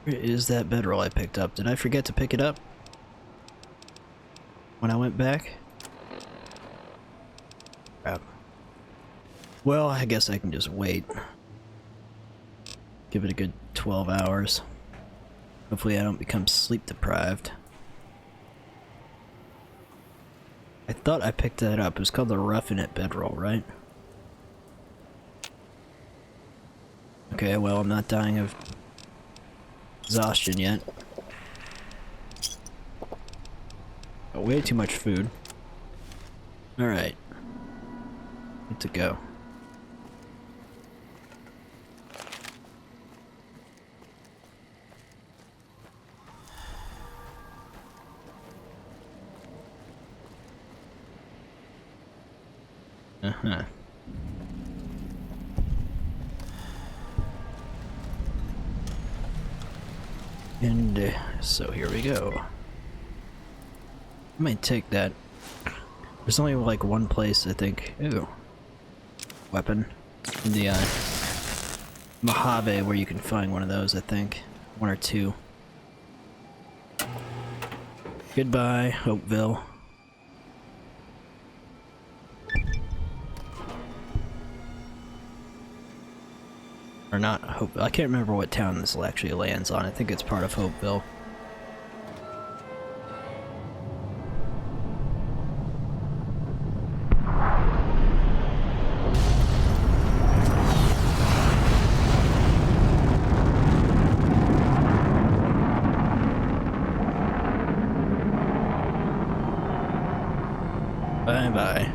Where is that bedroll I picked up? Did I forget to pick it up when I went back? Crap. Well, I guess I can just wait. Give it a good 12 hours. Hopefully I don't become sleep deprived. I thought I picked that up. It was called the Roughing It bedroll, right? Okay, well, I'm not dying of exhaustion yet. Got way too much food. Alright. Good to go. Uh-huh. And so here we go. I might take that. There's only like one place, I think. Ooh. Weapon. In the Mojave where you can find one of those, I think. One or two. Goodbye, Hopeville. Or not Hopeville. I can't remember what town this actually lands on. I think it's part of Hopeville. Bye-bye.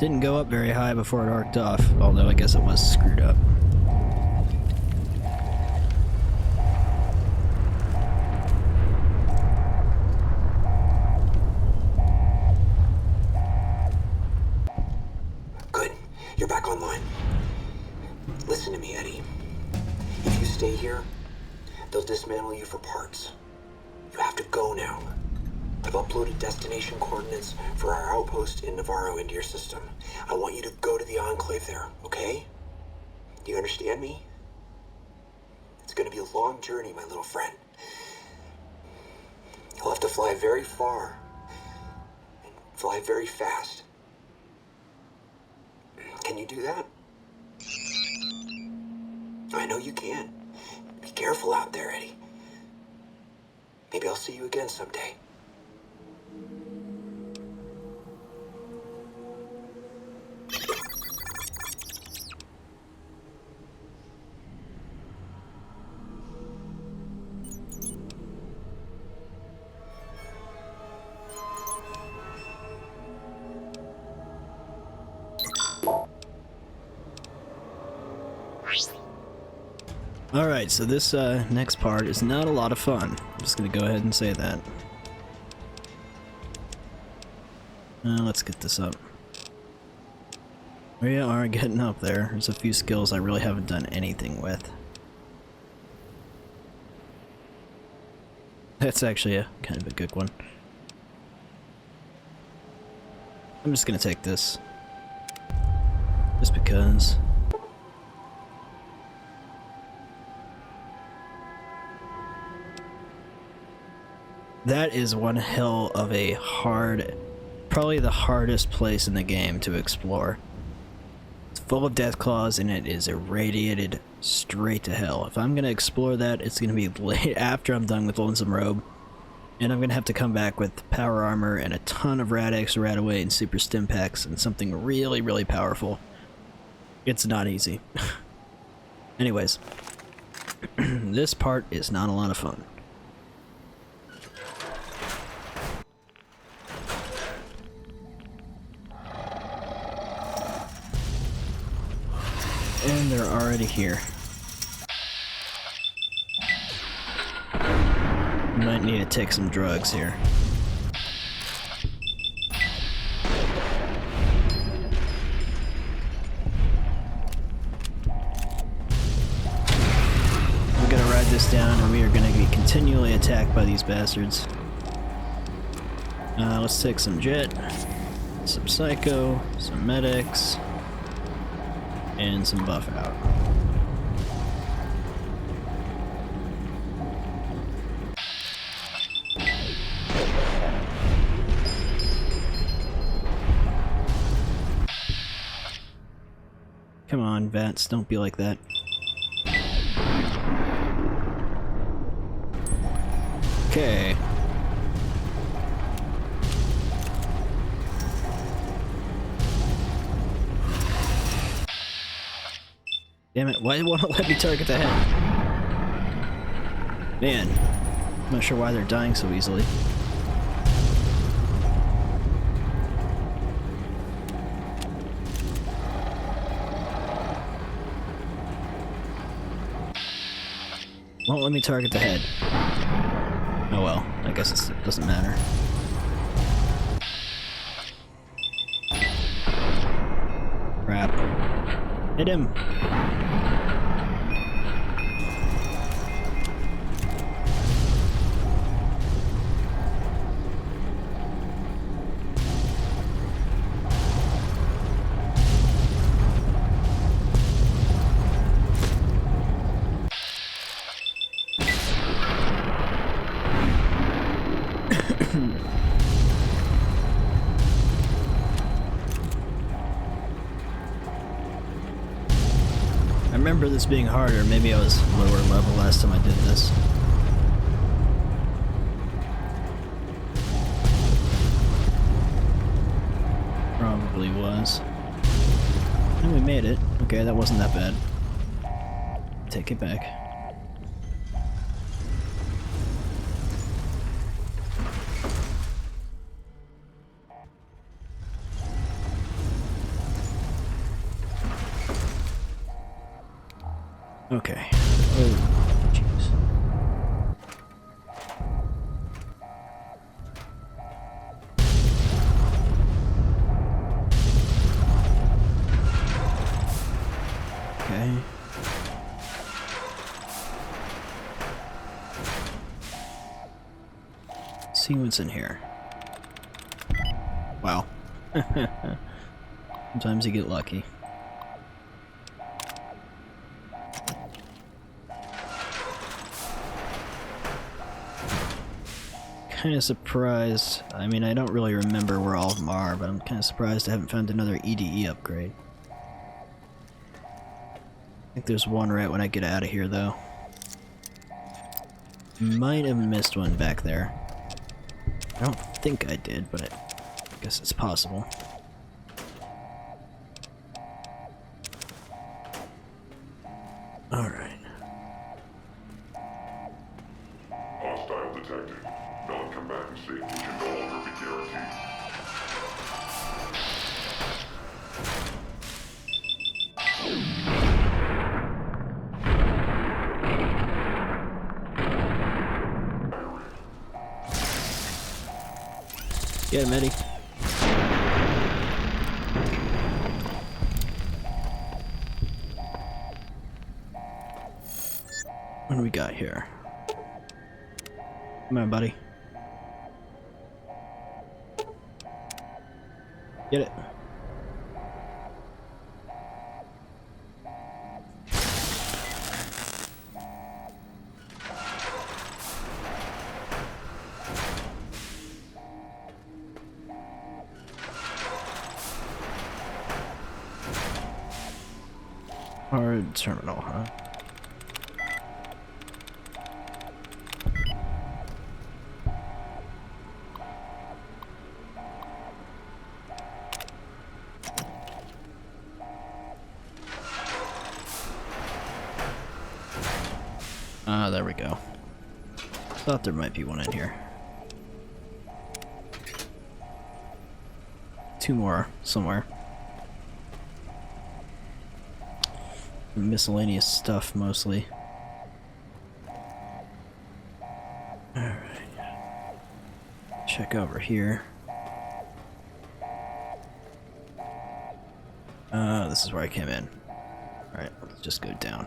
Didn't go up very high before it arced off, although I guess it was screwed up. Good. You're back online. Listen to me, Eddie. If you stay here, they'll dismantle you for parts. You have to go now. I've uploaded destination coordinates for our outpost in Navarro into your system. I want you to go to the Enclave there, okay? Do you understand me? It's gonna be a long journey, my little friend. You'll have to fly very far and fly very fast. Can you do that? I know you can. Be careful out there, Eddie. Maybe I'll see you again someday. Alright, so this next part is not a lot of fun. I'm just gonna go ahead and say that. Let's get this up. We are getting up there. There's a few skills I really haven't done anything with. That's actually a kind of a good one. I'm just gonna take this. Just because. That is one hell of a hard, probably the hardest place in the game to explore. It's full of death claws and it is irradiated straight to hell. If I'm gonna explore that, it's gonna be late after I'm done with Lonesome Robe. And I'm gonna have to come back with power armor and a ton of Rad-X, Rad-Away, and Super Stim Packs and something really, really powerful. It's not easy. Anyways, this part is not a lot of fun. And they're already here. Might need to take some drugs here. We're gonna ride this down and we are gonna be continually attacked by these bastards. Let's take some jet, some psycho, some medics, and some buff out. Come on, Vats, don't be like that. Okay. Damn it, why do you want to let me target the head? Man, I'm not sure why they're dying so easily. Won't let me target the head. Oh well, I guess it doesn't matter. Hit him! I remember this being harder. Maybe I was lower level last time I did this. Probably was. And we made it. Okay, that wasn't that bad. Take it back. Okay. Oh, jeez. Okay. See what's in here. Wow. Sometimes you get lucky. Kind of surprised. I mean, I don't really remember where all of them are, but I'm kind of surprised I haven't found another EDE upgrade. I think there's one right when I get out of here, though. Might have missed one back there. I don't think I did, but I guess it's possible. Alright. Hostile detected. Non-combatant safety can no longer be guaranteed. Get him, Eddie. What do we got here? Come on, buddy. Get it. Hard terminal, huh? Ah, there we go. Thought there might be one in here. Two more somewhere. Miscellaneous stuff mostly. Alright. Check over here. This is where I came in. Alright, let's just go down.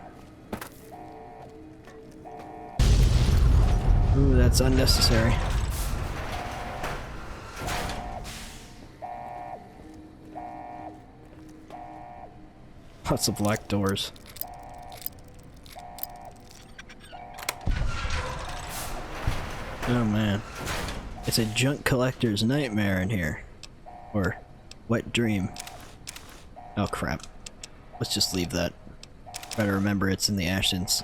Ooh, that's unnecessary. Lots of black doors. Oh man. It's a junk collector's nightmare in here. Or wet dream. Oh crap. Let's just leave that. Try to remember it's in the Ashton's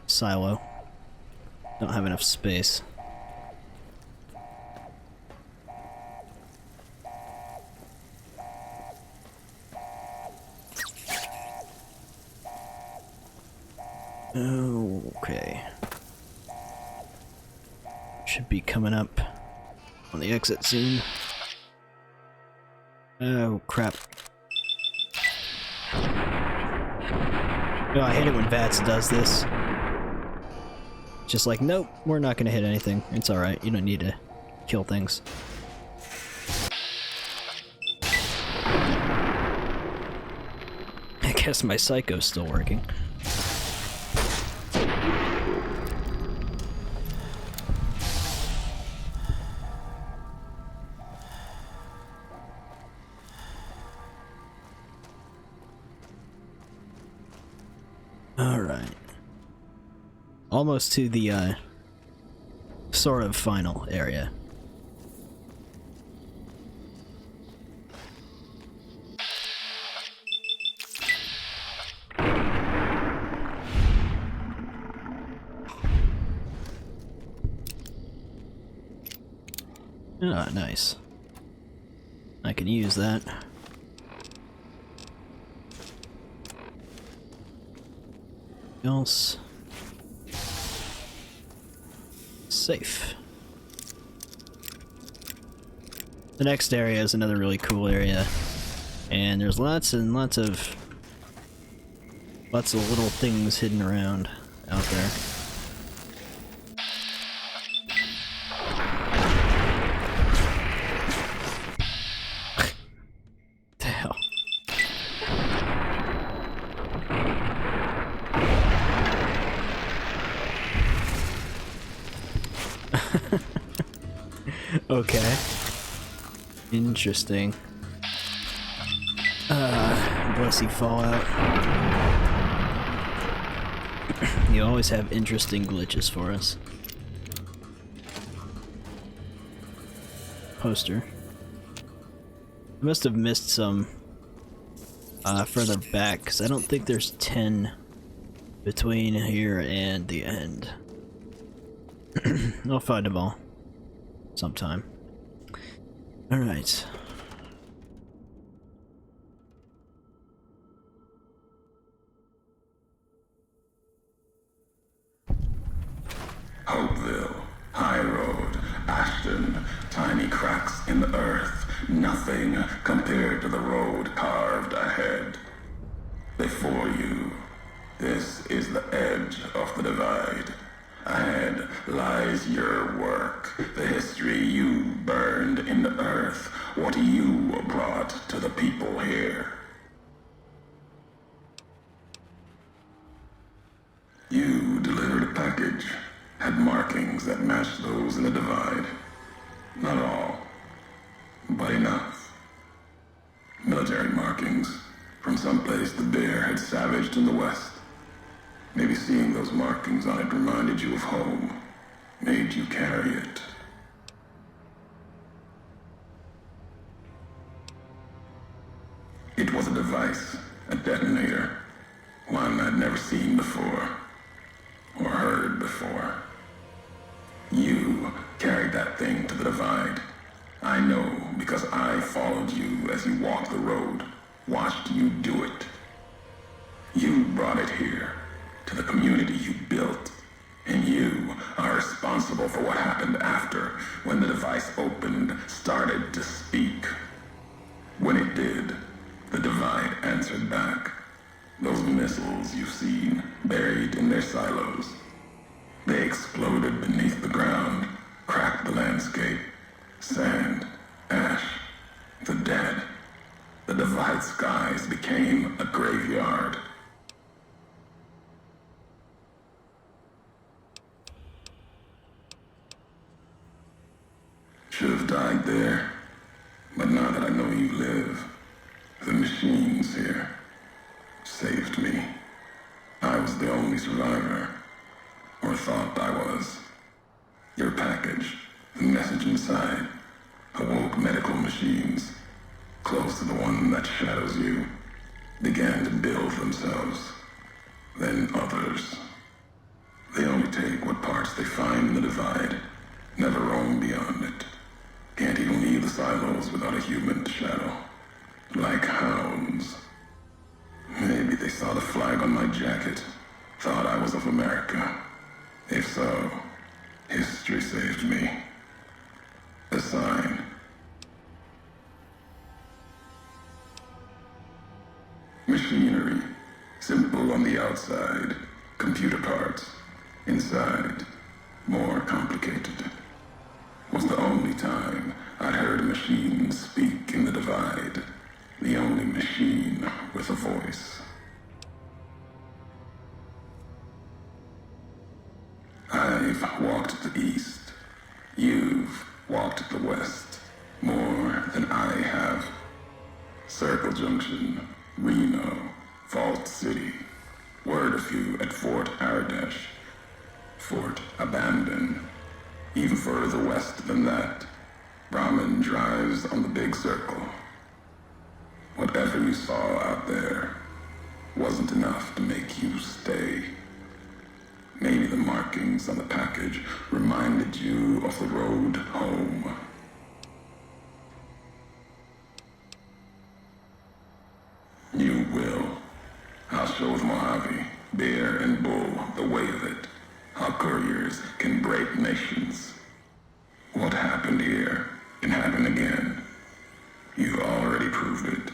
silo. Don't have enough space. Okay. Should be coming up on the exit soon. Oh crap. Oh, I hate it when VATS does this. Just like, nope, we're not gonna hit anything. It's alright, you don't need to kill things. guess my psycho's still working. Alright. Almost to the, sort of final area. Ah, nice. I can use that. Else. Safe. The next area is another really cool area, and there's lots and lots of little things hidden around out there. The hell? Okay. Interesting. Bless you, Fallout. You always have interesting glitches for us. Poster. I must have missed some further back, because I don't think there's 10 between here and the end. I'll find them all sometime. Alright. Hopeville, High Road, Ashton, tiny cracks in the earth, nothing compared to the road carved ahead. Before you, this is the edge of the divide. Ahead lies your work, the history you burned in the earth, what you brought to the people here. You delivered a package, had markings that matched those in the divide. Not all, but enough. Military markings from someplace the bear had savaged in the west. Maybe seeing those markings on it reminded you of home, made you carry it. It was a device, a detonator, one I'd never seen before, or heard before. You carried that thing to the divide. I know because I followed you as you walked the road, watched you do it. You brought it here, to the community you built, and you are responsible for what happened after, when the device opened, started to speak. When it did, the divide answered back. Those missiles you've seen, buried in their silos. They exploded beneath the ground, cracked the landscape. Sand, ash, the dead. The divide skies became a graveyard. Should have died there, but now that I know you live, the machines here saved me. I was the only survivor, or thought I was. Your package, the message inside, awoke medical machines, close to the one that shadows you, began to build themselves. Then others. They only take what parts they find in the divide, never roam beyond it. Can't even leave the silos without a human to shadow. Like hounds. Maybe they saw the flag on my jacket, thought I was of America. If so, history saved me. A sign. Machinery. Simple on the outside. Computer parts. Inside. More complicated. Was the only time I'd heard a machine speak in the divide. The only machine with a voice. I've walked the east. You've walked the west. More than I have. Circle Junction, Reno, Vault City. Word a few at Fort Ardash. Fort Abandon. Even further west than that, Brahmin drives on the big circle. Whatever you saw out there wasn't enough to make you stay. Maybe the markings on the package reminded you of the road home. You will. I'll show the Mojave, Bear and Bull, the way of it. How couriers can break nations. What happened here can happen again. You've already proved it.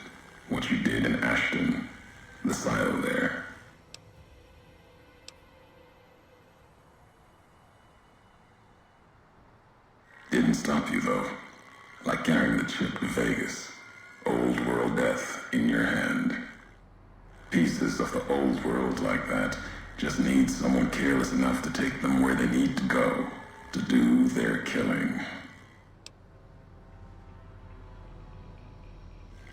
What you did in Ashton, the silo there. Didn't stop you though. Like carrying the chip to Vegas. Old world death in your hand. Pieces of the old world like that just need someone careless enough to take them where they need to go, to do their killing.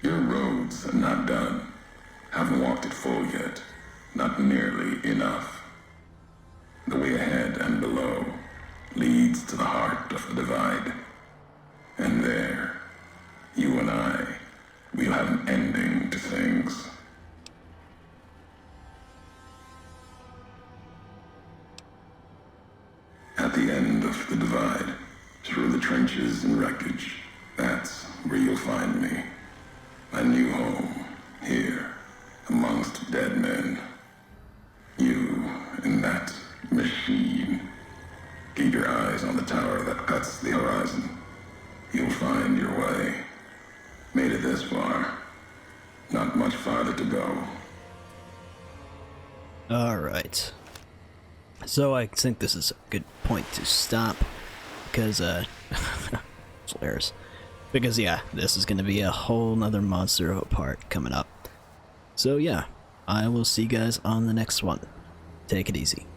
Your road's not done. Haven't walked it full yet. Not nearly enough. The way ahead and below leads to the heart of the divide. And there, you and I, we'll have an ending to things. At the end of the divide, through the trenches and wreckage, that's where you'll find me. My new home, here, amongst dead men. You and that machine. Keep your eyes on the tower that cuts the horizon. You'll find your way. Made it this far. Not much farther to go. Alright. So I think this is a good point to stop, because, it's hilarious. Because, yeah, this is gonna be a whole nother Monster Hope part coming up. So, yeah, I will see you guys on the next one. Take it easy.